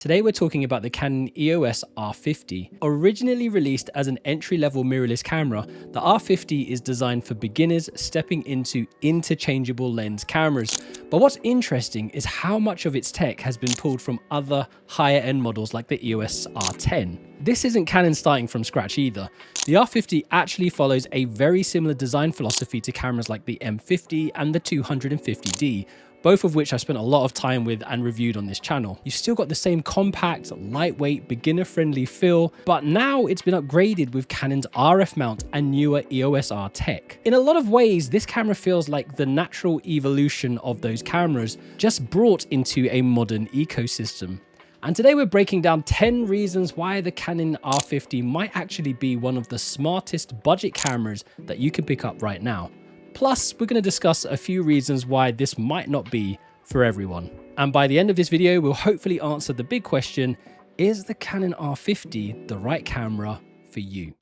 Today we're talking about the Canon EOS R50. Originally released as an entry-level mirrorless camera, the R50 is designed for beginners stepping into interchangeable lens cameras. But what's interesting is how much of its tech has been pulled from other higher-end models like the EOS R10. This isn't Canon starting from scratch either. The R50 actually follows a very similar design philosophy to cameras like the M50 and the 250D, both of which I spent a lot of time with and reviewed on this channel. You've still got the same compact, lightweight, beginner-friendly feel, but now it's been upgraded with Canon's RF mount and newer EOS R tech. In a lot of ways, this camera feels like the natural evolution of those cameras, just brought into a modern ecosystem. And today we're breaking down 10 reasons why the Canon R50 might actually be one of the smartest budget cameras that you can pick up right now. Plus, we're going to discuss a few reasons why this might not be for everyone. And by the end of this video, we'll hopefully answer the big question, is the Canon R50 the right camera for you?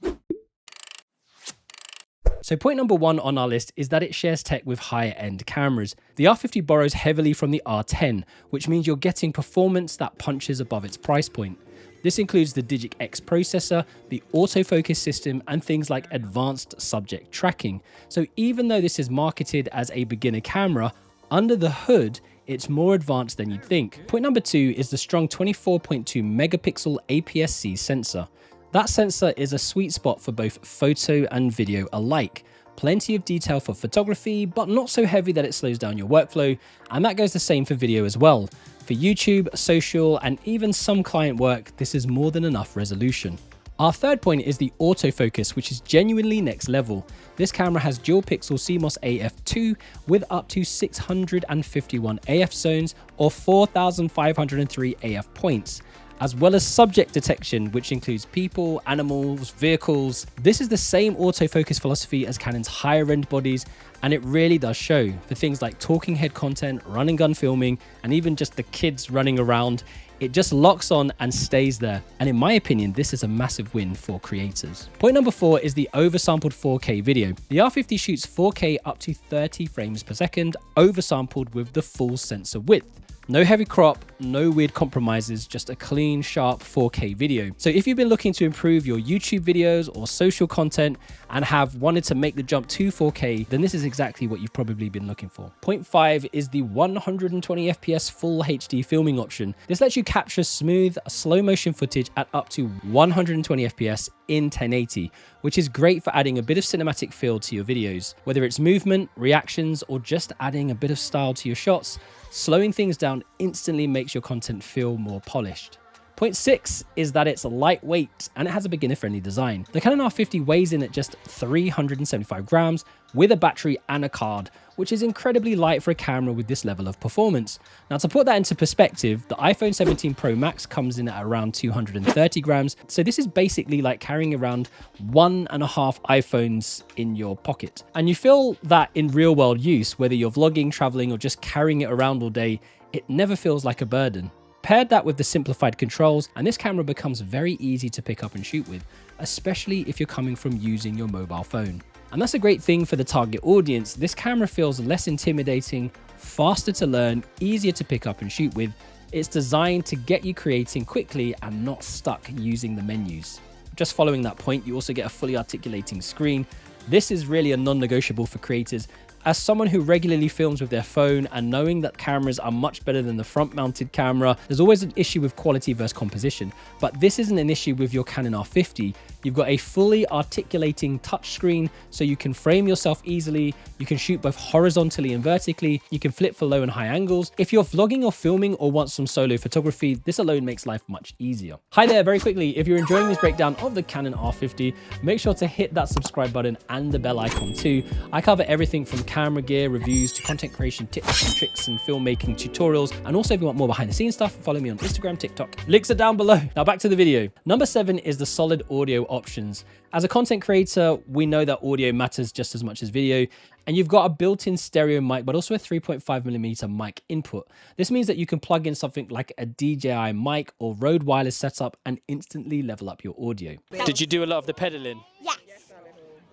So point number one on our list is that it shares tech with higher end cameras. The R50 borrows heavily from the R10, which means you're getting performance that punches above its price point. This includes the Digic X processor, the autofocus system, and things like advanced subject tracking. So even though this is marketed as a beginner camera, under the hood, it's more advanced than you'd think. Point number two is the strong 24.2 megapixel APS-C sensor. That sensor is a sweet spot for both photo and video alike. Plenty of detail for photography, but not so heavy that it slows down your workflow, and that goes the same for video as well. For YouTube, social, and even some client work, this is more than enough resolution. Our third point is the autofocus, which is genuinely next level. This camera has dual pixel CMOS AF2 with up to 651 AF zones or 4,503 AF points, as well as subject detection, which includes people, animals, vehicles. This is the same autofocus philosophy as Canon's higher end bodies, and it really does show for things like talking head content, run and gun filming, and even just the kids running around. It just locks on and stays there. And in my opinion, this is a massive win for creators. Point number four is the oversampled 4K video. The R50 shoots 4K up to 30 frames per second, oversampled with the full sensor width. No heavy crop, no weird compromises, just a clean, sharp 4K video. So if you've been looking to improve your YouTube videos or social content and have wanted to make the jump to 4K, then this is exactly what you've probably been looking for. Point five is the 120 FPS full HD filming option. This lets you capture smooth, slow motion footage at up to 120 FPS in 1080, which is great for adding a bit of cinematic feel to your videos. Whether it's movement, reactions, or just adding a bit of style to your shots, slowing things down instantly makes your content feel more polished. Point six is that it's lightweight and it has a beginner-friendly design. The Canon R50 weighs in at just 375 grams with a battery and a card, which is incredibly light for a camera with this level of performance. Now, to put that into perspective, the iPhone 17 Pro Max comes in at around 230 grams. So this is basically like carrying around 1.5 iPhones in your pocket. And you feel that in real world use, whether you're vlogging, traveling, or just carrying it around all day, it never feels like a burden. Paired that with the simplified controls, and this camera becomes very easy to pick up and shoot with, especially if you're coming from using your mobile phone. And that's a great thing for the target audience. This camera feels less intimidating, faster to learn, easier to pick up and shoot with. It's designed to get you creating quickly and not stuck using the menus. Just following that point, you also get a fully articulating screen. This is really a non-negotiable for creators. As someone who regularly films with their phone and knowing that cameras are much better than the front-mounted camera, there's always an issue with quality versus composition, but this isn't an issue with your Canon R50. You've got a fully articulating touchscreen, so you can frame yourself easily, you can shoot both horizontally and vertically, you can flip for low and high angles. If you're vlogging or filming or want some solo photography, this alone makes life much easier. Hi there, very quickly, if you're enjoying this breakdown of the Canon R50, make sure to hit that subscribe button and the bell icon too. I cover everything from camera gear, reviews, to content creation tips and tricks and filmmaking tutorials. And also if you want more behind the scenes stuff, follow me on Instagram, TikTok. Links are down below. Now back to the video. Number 7 is the solid audio options. As a content creator, we know that audio matters just as much as video, and you've got a built-in stereo mic, but also a 3.5mm mic input. This means that you can plug in something like a DJI mic or Rode wireless setup and instantly level up your audio. Did you do a lot of the pedaling? Yes.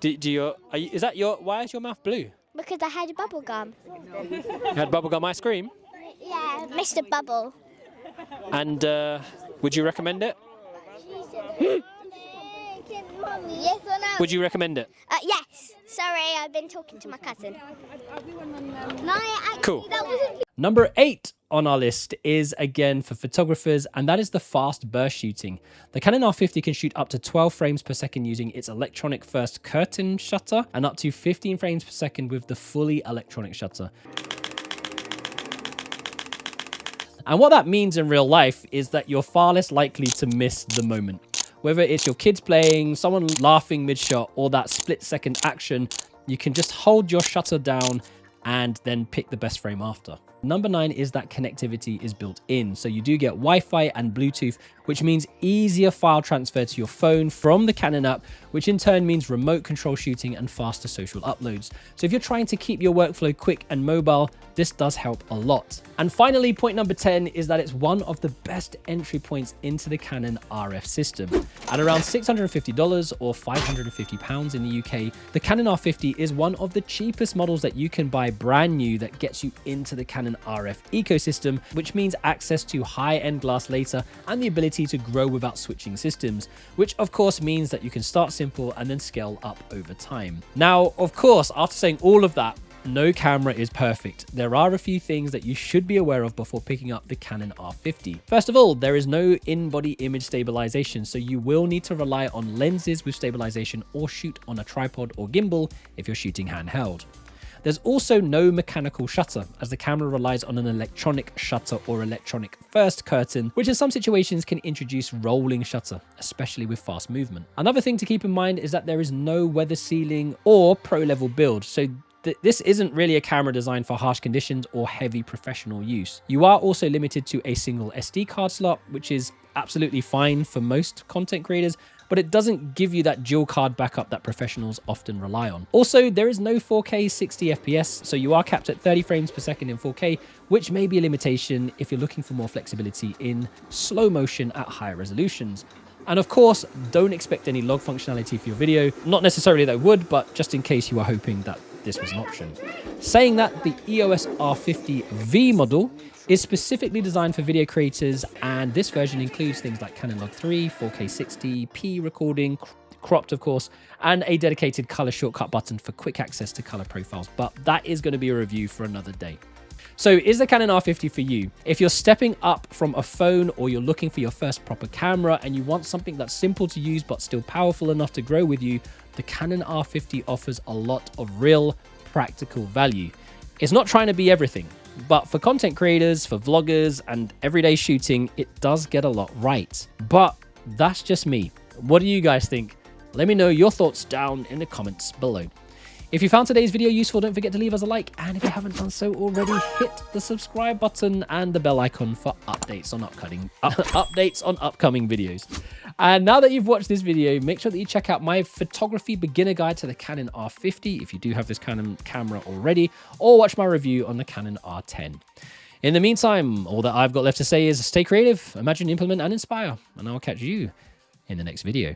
Why is your mouth blue? Because I had bubble gum. You had bubblegum ice cream? Yeah, Mr. Bubble. And would you recommend it? Yes or no? Would you recommend it? Yes. Sorry, I've been talking to my cousin. No, actually, Cool. that wasn't. Number 8 on our list is again for photographers, and that is the fast burst shooting. The Canon R50 can shoot up to 12 frames per second using its electronic first curtain shutter and up to 15 frames per second with the fully electronic shutter. And what that means in real life is that you're far less likely to miss the moment. Whether it's your kids playing, someone laughing mid-shot, or that split-second action, you can just hold your shutter down and then pick the best frame after. Number 9 is that connectivity is built in. So you do get Wi-Fi and Bluetooth, which means easier file transfer to your phone from the Canon app, which in turn means remote control shooting and faster social uploads. So if you're trying to keep your workflow quick and mobile, this does help a lot. And finally, point number 10 is that it's one of the best entry points into the Canon RF system. At around $650 or £550 in the UK, the Canon R50 is one of the cheapest models that you can buy brand new that gets you into the Canon RF ecosystem, which means access to high-end glass later and the ability to grow without switching systems, which of course means that you can start simple and then scale up over time. Now, of course, after saying all of that, no camera is perfect. There are a few things that you should be aware of before picking up the Canon R50. First of all, there is no in-body image stabilization, so you will need to rely on lenses with stabilization or shoot on a tripod or gimbal if you're shooting handheld. There's also no mechanical shutter, as the camera relies on an electronic shutter or electronic first curtain, which in some situations can introduce rolling shutter, especially with fast movement. Another thing to keep in mind is that there is no weather sealing or pro level build, so this isn't really a camera designed for harsh conditions or heavy professional use. You are also limited to a single SD card slot, which is absolutely fine for most content creators, but it doesn't give you that dual card backup that professionals often rely on. Also, there is no 4K 60 FPS, so you are capped at 30 frames per second in 4K, which may be a limitation if you're looking for more flexibility in slow motion at higher resolutions. And of course, don't expect any log functionality for your video. Not necessarily that I would, but just in case you are hoping that this was an option. Saying that, the EOS R50V model is specifically designed for video creators, and this version includes things like Canon Log 3, 4K 60, P recording, cropped of course, and a dedicated color shortcut button for quick access to color profiles, but that is going to be a review for another day. So is the Canon R50 for you? If you're stepping up from a phone or you're looking for your first proper camera and you want something that's simple to use but still powerful enough to grow with you, the Canon R50 offers a lot of real practical value. It's not trying to be everything, but for content creators, for vloggers, and everyday shooting, it does get a lot right. But that's just me. What do you guys think? Let me know your thoughts down in the comments below. If you found today's video useful, don't forget to leave us a like, and if you haven't done so already, hit the subscribe button and the bell icon for updates on upcoming videos. And now that you've watched this video, make sure that you check out my photography beginner guide to the Canon R50 if you do have this Canon camera already, or watch my review on the Canon R10. In the meantime, all that I've got left to say is stay creative, imagine, implement, and inspire, and I'll catch you in the next video.